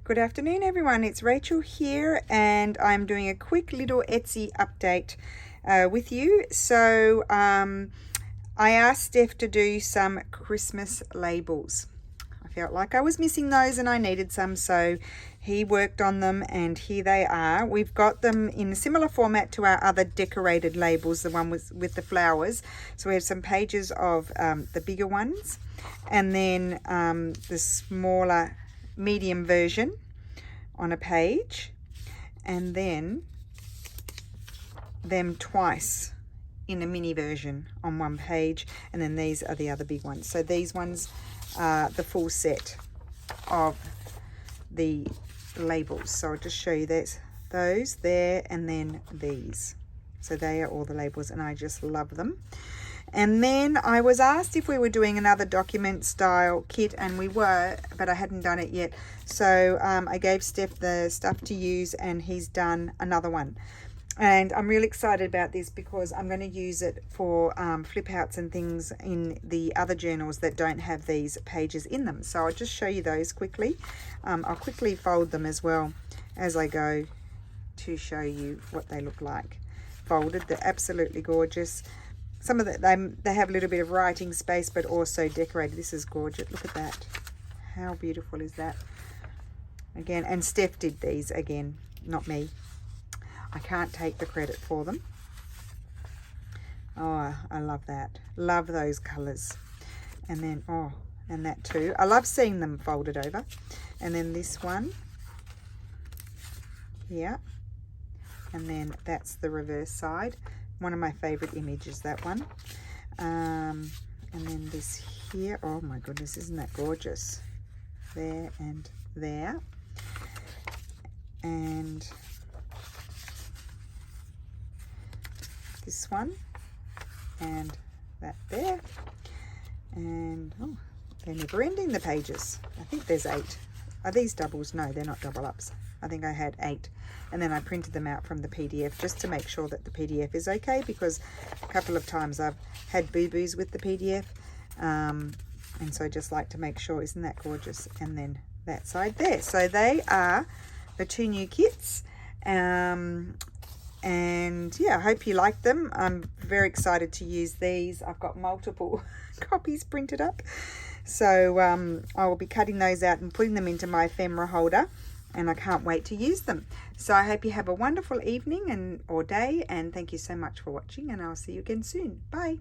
Good afternoon everyone, it's Rachel here and I'm doing a quick little Etsy update with you. So I asked Steph to do some Christmas labels. I felt like I was missing those and I needed some, so he worked on them and here they are. We've got them in a similar format to our other decorated labels, the one with the flowers. So we have some pages of the bigger ones and then the smaller medium version on a page, and then them twice in a mini version on one page, and then these are the other big ones. So these ones are the full set of the labels. So I'll just show you those there and then these. So they are all the labels and I just love them. And then I was asked if we were doing another document style kit, and we were, but I hadn't done it yet. So I gave Steph the stuff to use and he's done another one. And I'm really excited about this because I'm going to use it for flip outs and things in the other journals that don't have these pages in them. So I'll just show you those quickly. I'll quickly fold them as well as I go to show you what they look like. Folded, they're absolutely gorgeous. Some of they have a little bit of writing space, but also decorated. This is gorgeous. Look at that. How beautiful is that? Again, and Steph did these again, not me. I can't take the credit for them. Oh, I love that. Love those colors. And then, oh, and that too. I love seeing them folded over. And then this one here. And then that's the reverse side. One of my favorite images, that one. And then this here. Oh my goodness, isn't that gorgeous? There and there. And this one. And that there. And oh, they're never ending, the pages. I think there's 8. Are these doubles? No, they're not double ups. I think I had 8, and then I printed them out from the PDF just to make sure that the PDF is okay, because a couple of times I've had boo-boos with the PDF, and so I just like to make sure. Isn't that gorgeous? And then that side there. So they are the 2 new kits, and yeah, I hope you like them. I'm very excited to use these. I've got multiple copies printed up, so I will be cutting those out and putting them into my ephemera holder. And I can't wait to use them. So I hope you have a wonderful evening or day, and thank you so much for watching, and I'll see you again soon. Bye.